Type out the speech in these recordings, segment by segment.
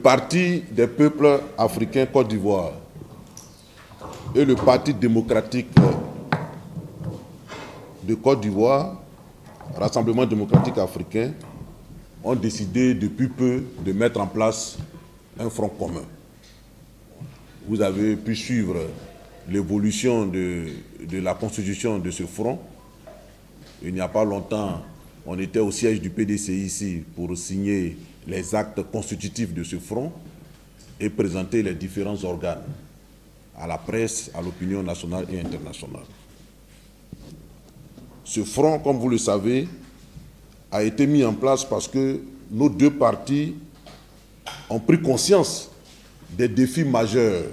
Parti des peuples africains Côte d'Ivoire et le Parti démocratique de Côte d'Ivoire, Rassemblement démocratique africain, ont décidé depuis peu de mettre en place un front commun. Vous avez pu suivre l'évolution de la constitution de ce front. Il n'y a pas longtemps, on était au siège du PDCI ici pour signer les actes constitutifs de ce front et présenter les différents organes à la presse, à l'opinion nationale et internationale. Ce front, comme vous le savez, a été mis en place parce que nos deux partis ont pris conscience des défis majeurs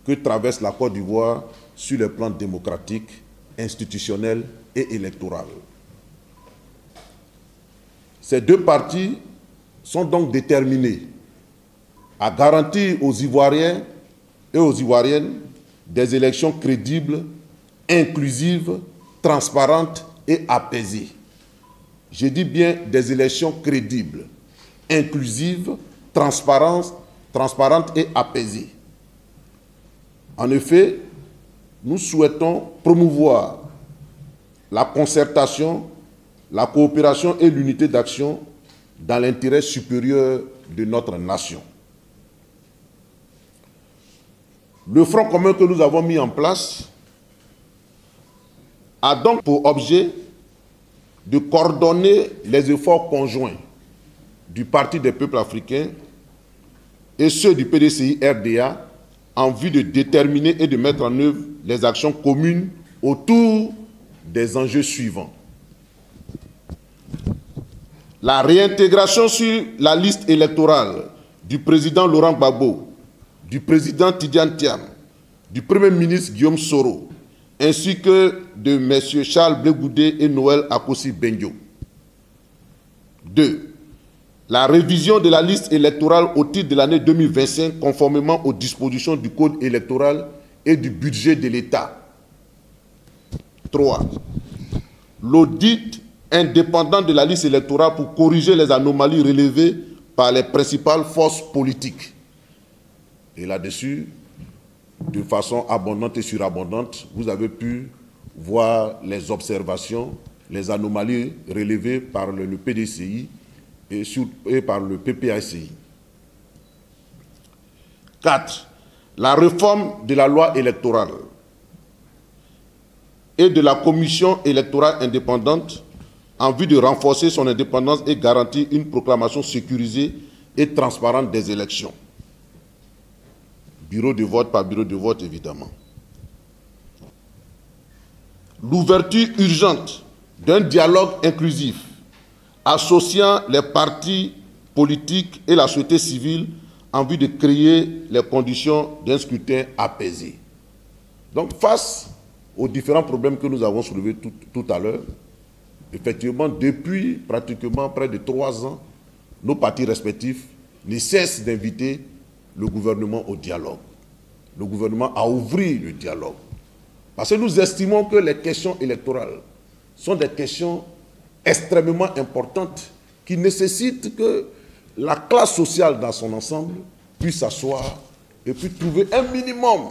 que traverse la Côte d'Ivoire sur le plan démocratique, institutionnel et électoral. Ces deux partis sont donc déterminés à garantir aux Ivoiriens et aux Ivoiriennes des élections crédibles, inclusives, transparentes et apaisées. Je dis bien des élections crédibles, inclusives, transparentes et apaisées. En effet, nous souhaitons promouvoir la concertation, la coopération et l'unité d'action dans l'intérêt supérieur de notre nation. Le front commun que nous avons mis en place a donc pour objet de coordonner les efforts conjoints du Parti des peuples africains et ceux du PDCI-RDA en vue de déterminer et de mettre en œuvre les actions communes autour des enjeux suivants. La réintégration sur la liste électorale du président Laurent Gbagbo, du président Tidjane Thiam, du Premier ministre Guillaume Soro, ainsi que de M. Charles Blé Goudé et Noël Akossi-Bendio. 2. La révision de la liste électorale au titre de l'année 2025 conformément aux dispositions du Code électoral et du budget de l'État. 3. L'audit indépendant de la liste électorale pour corriger les anomalies relevées par les principales forces politiques. Et là-dessus, de façon abondante et surabondante, vous avez pu voir les observations, les anomalies relevées par le PDCI et par le PPACI. 4. La réforme de la loi électorale et de la commission électorale indépendante en vue de renforcer son indépendance et garantir une proclamation sécurisée et transparente des élections. Bureau de vote par bureau de vote, évidemment. L'ouverture urgente d'un dialogue inclusif associant les partis politiques et la société civile en vue de créer les conditions d'un scrutin apaisé. Donc, face aux différents problèmes que nous avons soulevés tout à l'heure, effectivement, depuis pratiquement près de 3 ans, nos partis respectifs ne cessent d'inviter le gouvernement au dialogue. Le gouvernement a ouvert le dialogue. Parce que nous estimons que les questions électorales sont des questions extrêmement importantes qui nécessitent que la classe sociale dans son ensemble puisse s'asseoir et puis trouver un minimum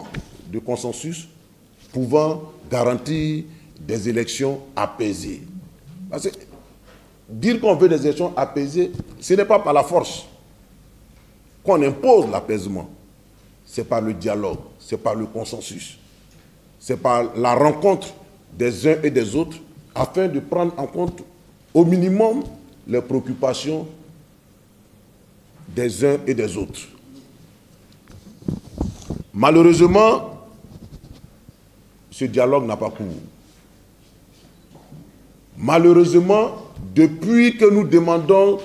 de consensus pouvant garantir des élections apaisées. Parce que dire qu'on veut des élections apaisées, ce n'est pas par la force qu'on impose l'apaisement. C'est par le dialogue, c'est par le consensus, c'est par la rencontre des uns et des autres afin de prendre en compte au minimum les préoccupations des uns et des autres. Malheureusement, ce dialogue n'a pas cours. Malheureusement, depuis que nous demandons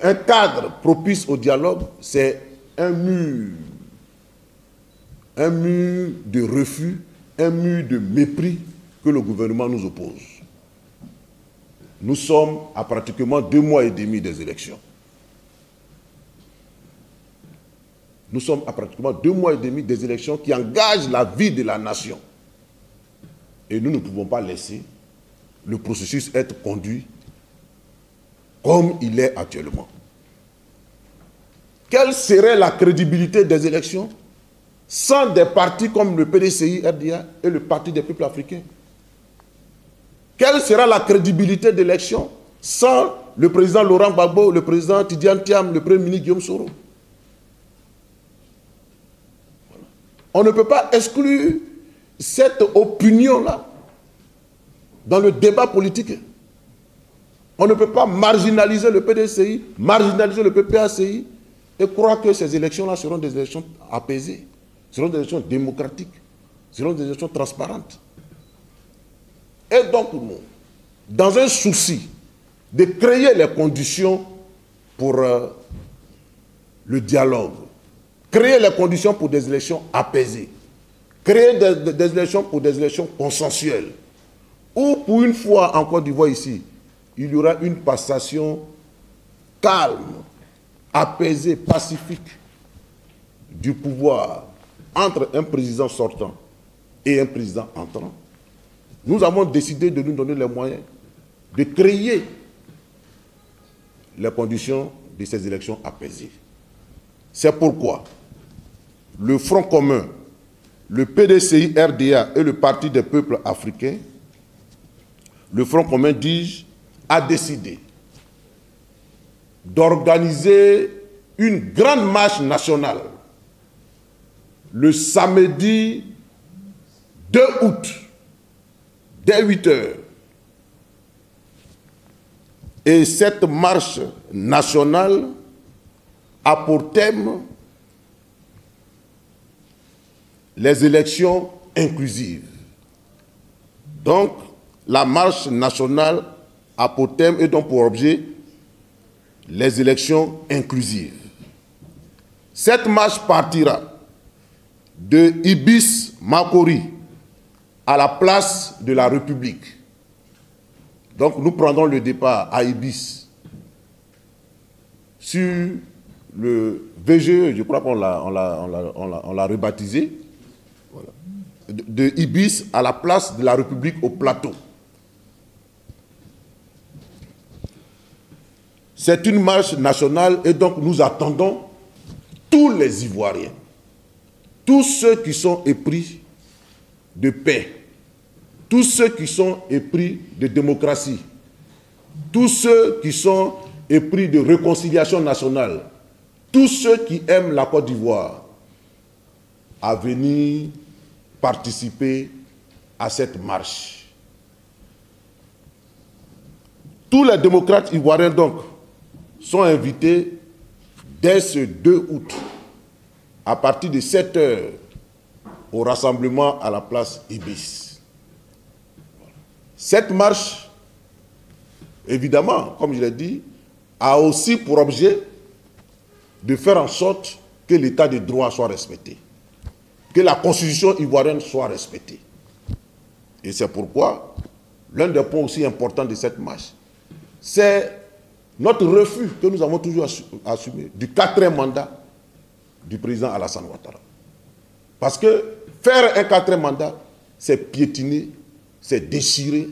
un cadre propice au dialogue, c'est un mur de refus, un mur de mépris que le gouvernement nous oppose. Nous sommes à pratiquement 2 mois et demi des élections. Nous sommes à pratiquement 2 mois et demi des élections qui engagent la vie de la nation. Et nous ne pouvons pas laisser le processus être conduit comme il est actuellement. quelle serait la crédibilité des élections sans des partis comme le PDCI, RDA et le Parti des peuples africains? Quelle sera la crédibilité de l'élection sans le président Laurent Gbagbo, le président Tidiane Thiam, le premier ministre Guillaume Soro? Voilà. On ne peut pas exclure cette opinion-là dans le débat politique. On ne peut pas marginaliser le PDCI, marginaliser le PPACI et croire que ces élections-là seront des élections apaisées, seront des élections démocratiques, seront des élections transparentes. Et donc, dans un souci de créer les conditions pour le dialogue, créer les conditions pour des élections apaisées, créer des élections pour des élections consensuelles, ou pour une fois en Côte d'Ivoire ici, il y aura une passation calme, apaisée, pacifique du pouvoir entre un président sortant et un président entrant. Nous avons décidé de nous donner les moyens de créer les conditions de ces élections apaisées. C'est pourquoi le Front commun, le PDCI RDA et le Parti des peuples africains, le Front commun, dis-je, a décidé d'organiser une grande marche nationale le samedi 2 août, dès 8 heures. Et cette marche nationale a pour thème les élections inclusives. Donc, la marche nationale a pour thème et donc pour objet les élections inclusives. Cette marche partira de Ibis Makori à la place de la République. Donc nous prendrons le départ à Ibis sur le VGE, je crois qu'on l'a rebaptisé, voilà. De Ibis à la place de la République au plateau. C'est une marche nationale et donc nous attendons tous les Ivoiriens, tous ceux qui sont épris de paix, tous ceux qui sont épris de démocratie, tous ceux qui sont épris de réconciliation nationale, tous ceux qui aiment la Côte d'Ivoire, à venir participer à cette marche. Tous les démocrates ivoiriens donc sont invités dès ce 2 août à partir de 7 heures au rassemblement à la place Ibis. Cette marche, évidemment, comme je l'ai dit, a aussi pour objet de faire en sorte que l'état de droit soit respecté, que la constitution ivoirienne soit respectée. Et c'est pourquoi l'un des points aussi importants de cette marche, c'est notre refus que nous avons toujours assumé du 4e mandat du président Alassane Ouattara. Parce que faire un 4e mandat, c'est piétiner, c'est déchirer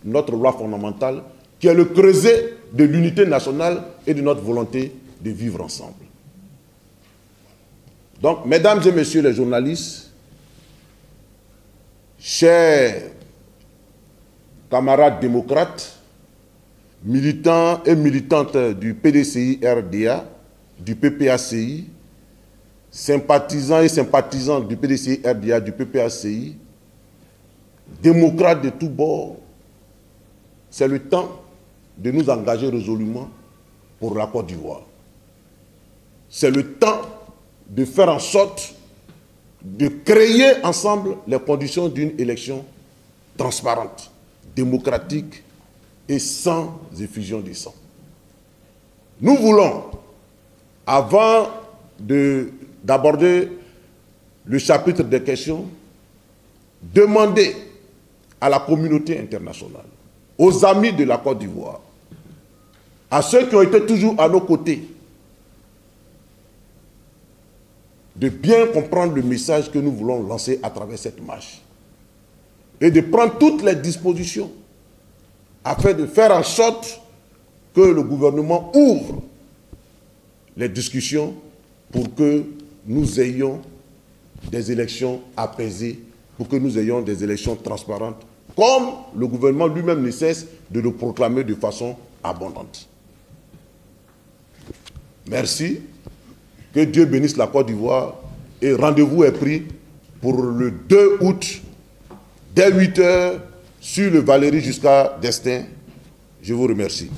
notre loi fondamentale qui est le creuset de l'unité nationale et de notre volonté de vivre ensemble. Donc, mesdames et messieurs les journalistes, chers camarades démocrates, militants et militantes du PDCI RDA, du PPACI, sympathisants et sympathisantes du PDCI RDA, du PPACI, démocrates de tous bords, c'est le temps de nous engager résolument pour la Côte d'Ivoire. C'est le temps de faire en sorte de créer ensemble les conditions d'une élection transparente, démocratique et sans effusion de sang. Nous voulons, avant d'aborder le chapitre des questions, demander à la communauté internationale, aux amis de la Côte d'Ivoire, à ceux qui ont été toujours à nos côtés, de bien comprendre le message que nous voulons lancer à travers cette marche et de prendre toutes les dispositions afin de faire en sorte que le gouvernement ouvre les discussions pour que nous ayons des élections apaisées, pour que nous ayons des élections transparentes, comme le gouvernement lui-même ne cesse de le proclamer de façon abondante. Merci. Que Dieu bénisse la Côte d'Ivoire. Et rendez-vous est pris pour le 2 août, dès 8 h, sur le Valéry jusqu'à Destin. Je vous remercie.